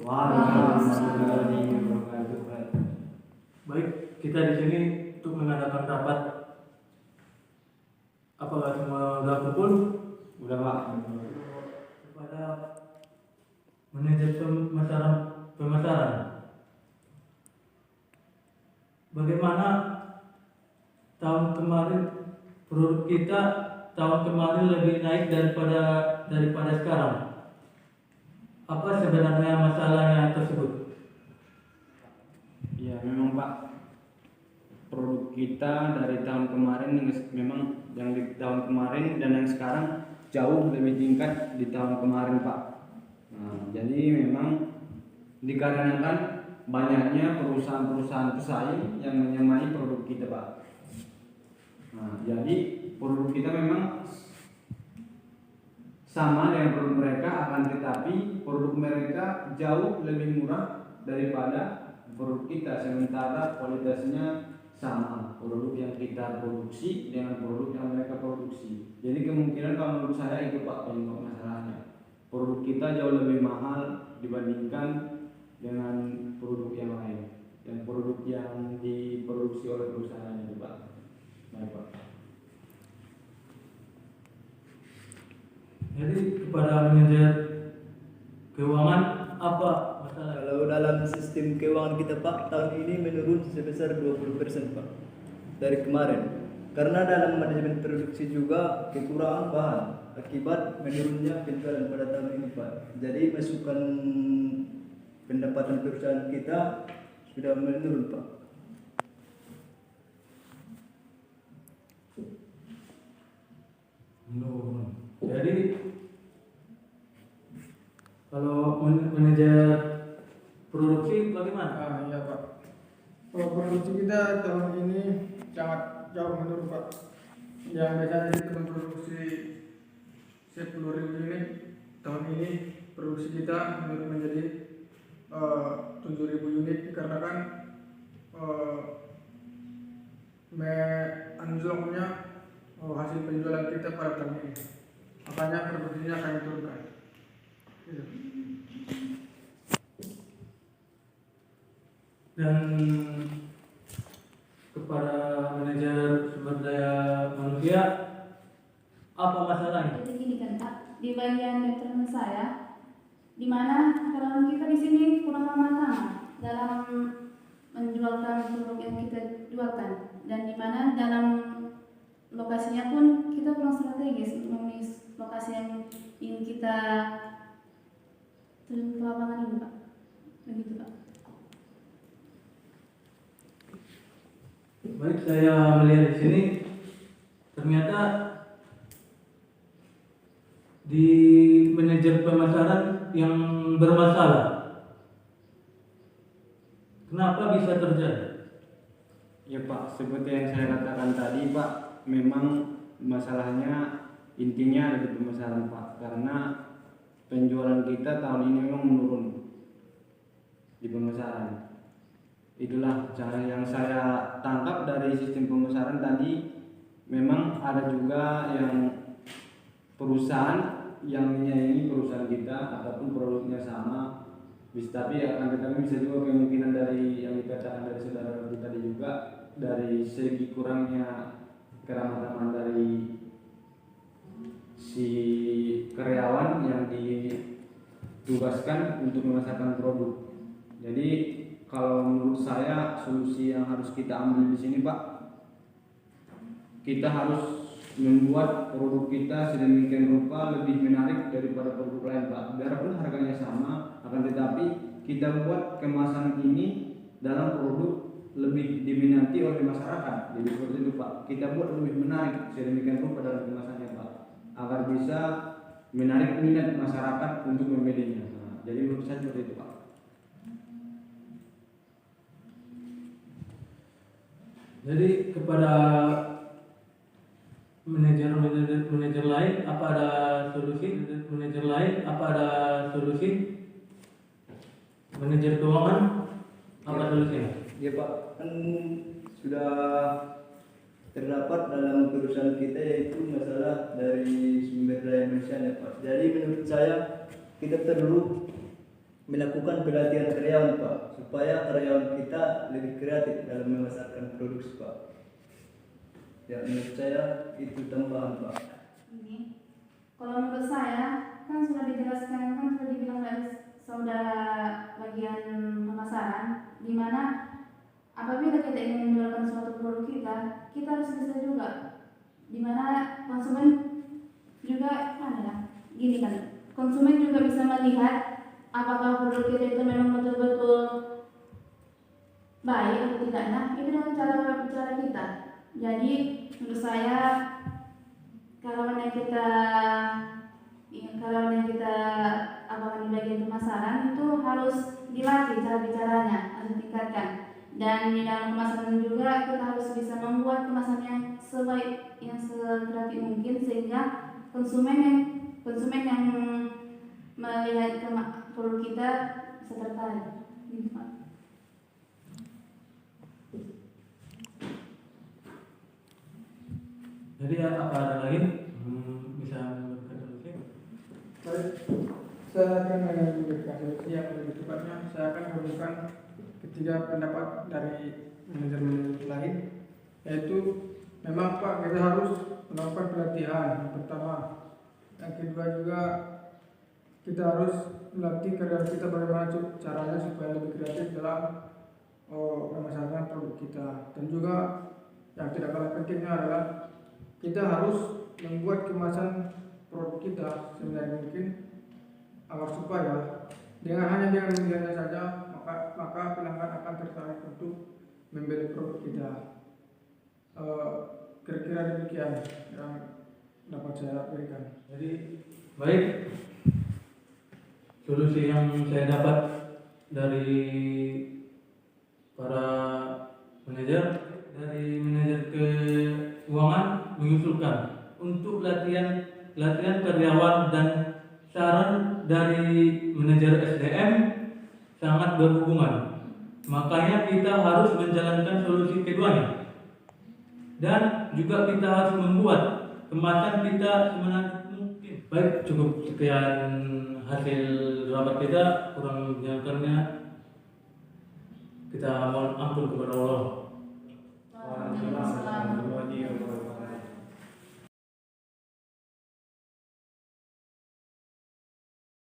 Waalaikumsalam warahmatullahi wabarakatuh. Baik, kita di sini untuk mengadakan rapat. Apakah semua sudah kumpul? Udah Pak. Kepada manajer pemasaran. Bagaimana tahun kemarin produk kita tahun kemarin lebih naik daripada sekarang? Apa sebenarnya masalahnya tersebut? Ya memang Pak, produk kita dari tahun kemarin memang yang di tahun kemarin dan yang sekarang jauh lebih tingkat di tahun kemarin Pak. Nah, jadi memang dikarenakan banyaknya perusahaan-perusahaan pesaing yang menyamai produk kita Pak. Nah, jadi produk kita memang sama dengan produk mereka, akan tetapi produk mereka jauh lebih murah daripada produk kita, sementara kualitasnya sama produk yang kita produksi dengan produk yang mereka produksi. Jadi kemungkinan kalau menurut saya itu Pak penyebab masalahnya. Produk kita jauh lebih mahal dibandingkan dengan produk yang lain, dan produk yang diproduksi oleh perusahaan itu Pak. Baik Pak. Jadi kepada manajer keuangan apa masalah? Kalau dalam sistem keuangan kita Pak, tahun ini menurun sebesar 20% Pak dari kemarin. Karena dalam manajemen produksi juga kekurangan bahan akibat menurunnya penjualan pada tahun ini Pak. Jadi masukan pendapatan perusahaan kita sudah menurun Pak. Menurun. Jadi kalau manajer produksi bagaimana? Iya Pak. Kalau produksi kita tahun ini sangat jauh menurun Pak. Yang biasanya kita memproduksi 10.000 unit, tahun ini produksi kita menurun menjadi 7.000 unit dikarenakan anjloknya hasil penjualan kita pada tahun ini. Makanya produksinya akan diturunkan. Gitu. Dan kepada manajer sumber daya manusia apa masalahnya? Jadi gini kan Pak, di bagian departemen saya, di mana karyawan kita di sini kurang matang dalam menjualkan produk yang kita jualkan, dan di mana dalam lokasinya pun kita kurang strategis untuk memilih lokasi yang ingin kita terjun ke lapangan ini Pak, begitu Pak. Baik, saya melihat di sini ternyata di manajer pemasaran yang bermasalah. Kenapa bisa terjadi? Ya Pak, seperti yang saya katakan tadi Pak, memang masalahnya intinya ada di pemasaran Pak, karena penjualan kita tahun ini memang menurun di pemasaran. Itulah cara yang saya tangkap dari sistem pemasaran tadi. Memang ada juga yang perusahaan yang menyaingi perusahaan kita ataupun produknya sama, tapi akan tetapi bisa juga kemungkinan dari yang dikatakan dari saudara tadi juga dari segi kurangnya keramah-tamahan dari si karyawan yang ditugaskan untuk memasarkan produk. Jadi kalau menurut saya solusi yang harus kita ambil di sini Pak, kita harus membuat produk kita sedemikian rupa lebih menarik daripada produk lain Pak. Biarpun harganya sama, akan tetapi kita buat kemasan ini dalam produk lebih diminati oleh masyarakat. Jadi seperti itu Pak, kita buat lebih menarik sedemikian rupa dalam kemasannya Pak, agar bisa menarik minat masyarakat untuk membelinya. Nah, jadi menurut saya seperti itu Pak. Jadi kepada manajer lain apa ada solusi? Manajer lain apa ada solusi? Manajer keuangan apa solusinya? Ya Pak, kan sudah terdapat dalam perusahaan kita yaitu masalah dari sumber daya manusia ya Pak. Jadi menurut saya kita perlu melakukan pelatihan karyawan Pak, supaya karyawan kita lebih kreatif dalam memasarkan produksi Pak. Ya menurut saya itu tambahan Pak. Ini, kalau menurut saya kan sudah dijelaskan, kan sudah dibilang dari saudara bagian pemasaran, di mana apabila kita ingin menjualkan suatu produk kita harus bisa juga, di mana konsumen juga gini kan, konsumen juga bisa melihat apakah produk kita itu memang betul-betul baik atau tidaknya, itu dengan cara bicara kita. Jadi menurut saya kalau kita apakah di bagian pemasaran itu harus dilatih cara bicaranya, harus ditingkatkan. Dan di dalam kemasan juga kita harus bisa membuat kemasan yang sebaik, yang sekreatif mungkin, sehingga konsumen yang melihat produk kita bisa tertarik. Gitu, Pak. Jadi apa ada lagi bisa memberikan solusi? Baik, saya akan memberikan solusi yang lebih tepatnya. Saya akan memberikan ketiga pendapat dari manajer-manajer lain, yaitu memang Pak kita harus melakukan pelatihan yang pertama. Yang kedua juga kita harus melatih karyawan kita bagaimana caranya supaya lebih kreatif dalam memasarkan produk kita. Dan juga yang tidak kalah pentingnya adalah kita harus membuat kemasan produk kita sebenarnya mungkin agar supaya dengan melihatnya saja maka pelanggan akan tertarik untuk membeli produk kita. Kira-kira demikian yang dapat saya berikan. Jadi baik, solusi yang saya dapat dari para manajer keuangan mengusulkan untuk latihan karyawan, dan saran dari manajer SDM sangat berhubungan. Makanya kita harus menjalankan solusi keduanya, dan juga kita harus membuat kemasan kita semenarik mungkin. Baik, cukup sekian hasil rapat kita. Kurang menjalankannya kita mohon ampun kepada Allah. Waalaikumsalam warahmatullahi wabarakatuh.